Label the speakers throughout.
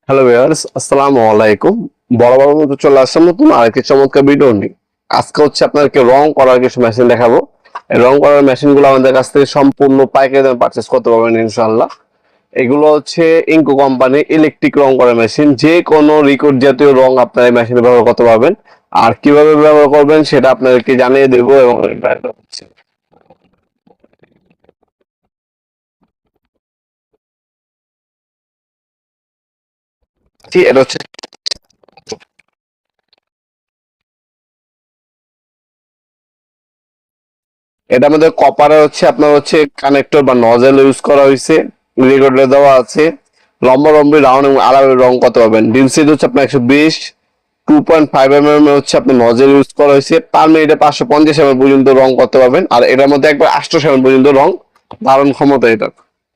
Speaker 1: Hello viewers, আসসালামু আলাইকুম। বরাবর মতো চলে আসলাম নতুন আরেকটি চমৎকার ভিডিও নিয়ে। আজকে হচ্ছে আপনাদেরকে রং করার কিছু মেশিন দেখাবো। এই রং করার মেশিন গুলো আমাদের কাছ থেকে সম্পূর্ণ পাইকারি দামে পারচেস করতে পারবেন ইনশাআল্লাহ। এগুলো হচ্ছে ইনকো কোম্পানি ইলেকট্রিক রং করার মেশিন। যে কোনো লিকুইড জাতীয় রং আপনার এই মেশিনে ব্যবহার করতে পারবেন। আর কিভাবে ব্যবহার করবেন সেটা আপনাদেরকে জানিয়ে দেবো এবং এটা হচ্ছে এটা আমাদের কপারে হচ্ছে আপনার হচ্ছে কানেক্টর বা নজেল ইউজ করা হয়েছে, রেগুলেটর দেওয়া আছে। লম্বা লম্বি রাউন্ড এবং আলাদা রং করতে পারবেন। ডিম সিট হচ্ছে আপনার 120, 2.5 mm হচ্ছে আপনার নজেল ইউজ করা হয়েছে। পার মিনিটে 550 ml পর্যন্ত রং করতে পারবেন। আর এটার মধ্যে একবার 800 ml পর্যন্ত রং ধারণ ক্ষমতা এটা।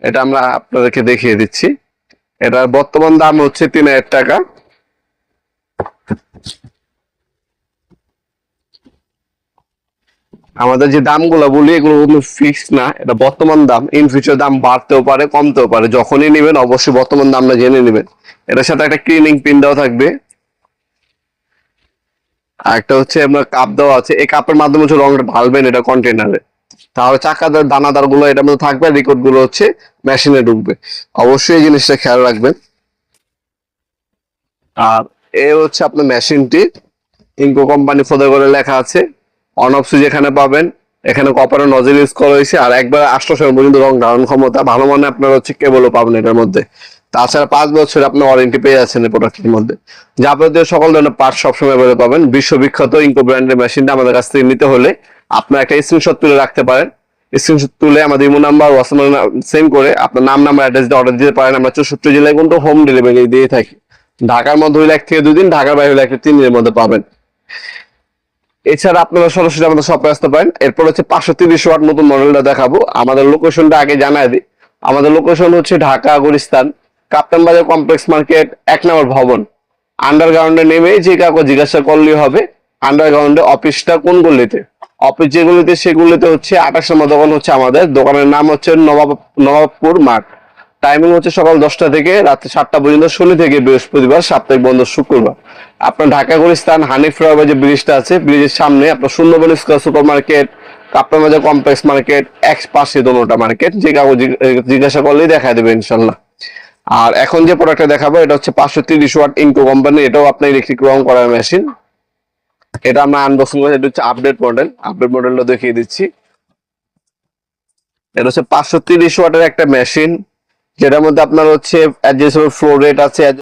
Speaker 1: এটা আমরা আপনাদেরকে দেখিয়ে দিচ্ছি। এটার বর্তমান দাম হচ্ছে 3000 টাকা। আমাদের যে দামগুলো বলি এগুলো কোনো ফিক্স না, এটা বর্তমান দাম। ইন ফিউচার দাম বাড়তেও পারে কমতেও পারে। যখনই নেবেন অবশ্যই বর্তমান দামটা জেনে নেবেন। এটার সাথে একটা ক্লিনিং পিন দেওয়া থাকবে। আর একটা হচ্ছে আপনার কাপ দেওয়া আছে। এই কাপের মাধ্যমে হচ্ছে রংটা ঢালবেন এটা কন্টেনারে। তাহলে চাকাদার দানাদার গুলো এটার মধ্যে থাকবে, রেকর্ড গুলো হচ্ছে মেশিনে ঢুকবে। অবশ্যই এই জিনিসটা খেয়াল রাখবেন। আর এ হচ্ছে আপনার মেশিনটি ইনকো কোম্পানি ফোদে করে লেখা আছে। অন অফ সুইচ এখানে পাবেন। এখানে কপারের নজল ইউজ করা হয়েছে। আর একবার 800 পর্যন্ত রং ধারণ ক্ষমতা ভালো। মানে আপনার হচ্ছে কেবলও পাবেন এটার মধ্যে। তাছাড়া 5 বছর আপনি ওয়ারেন্টি পেয়ে যাচ্ছেন এই প্রোডাক্টের মধ্যে। যাবতীয় সকল ধরনের পার্ট সবসময় বেরোতে পাবেন। বিশ্ববিখ্যাত ইনকো ব্র্যান্ডের মেশিনটা আমাদের কাছ থেকে নিতে হলে আপনার একটা স্ক্রিনশট তুলে রাখতে পারেন। স্ক্রিনশট তুলে আমাদের ইমো নাম্বার হোয়াটসঅ্যাপ সেন্ড করে আপনার নাম্বার অ্যাড্রেস দিয়ে অর্ডার দিতে পারেন। আমরা 64 জেলায় কিন্তু হোম ডেলিভারি দিয়ে থাকি। ঢাকার মধ্যে হইলে 1 থেকে 2 দিন, ঢাকার বাইরে হইলে 1 থেকে 3 দিনের মধ্যে পাবেন। এছাড়া আপনারা সরাসরি আমাদের শপে আসতে পারেন। এরপর হচ্ছে 530 ওয়াট নতুন মডেলটা দেখাবো। আমাদের লোকেশনটা আগে জানাই দিই। আমাদের লোকেশন হচ্ছে ঢাকা গুলিস্তান কাপ্তান বাজার কমপ্লেক্স মার্কেট 1 নম্বর ভবন। আন্ডারগ্রাউন্ডে নেমে যে কাউকে জিজ্ঞাসা করলেই হবে আন্ডারগ্রাউন্ডে অফিসটা কোন গলিতে। অফিস যেগুলিতে সেগুলিতে হচ্ছে 28 নম্বর দোকান হচ্ছে আমাদের দোকানের নাম হচ্ছে নবাবপুর মাঠ। টাইমিং হচ্ছে সকাল 10টা থেকে রাত্রি 7টা পর্যন্ত, শনি থেকে বৃহস্পতিবার, সাপ্তাহিক বন্ধ শুক্রবার। আপনার ঢাকা গুলিস্তান হানিফ রয় যে ব্রিজটা আছে, ব্রিজের সামনে আপনার সুন্দরবন স্কয়ার সুপার মার্কেট, কাপ্তান বাজার কমপ্লেক্স মার্কেট, এক পাশে দোনোটা মার্কেট। যে কাউকে জিজ্ঞাসা করলেই দেখা দেবে ইনশাল্লাহ। আর এখন যে প্রোডাক্টটা দেখাবো এটা হচ্ছে 530 ওয়াট ইনকো কোম্পানি। এটাও আপনার ইলেকট্রিক রং করার মেশিন। এটা আমরা আনবক্সিং করে, এটা হচ্ছে আপডেট মডেল। আপডেট মডেলটা দেখিয়ে দিচ্ছি। এটা হচ্ছে 530 ওয়াটের একটা মেশিন, যেটার মধ্যে আপনার হচ্ছে অ্যাডজাস্টেবল ফ্লো রেট আছে।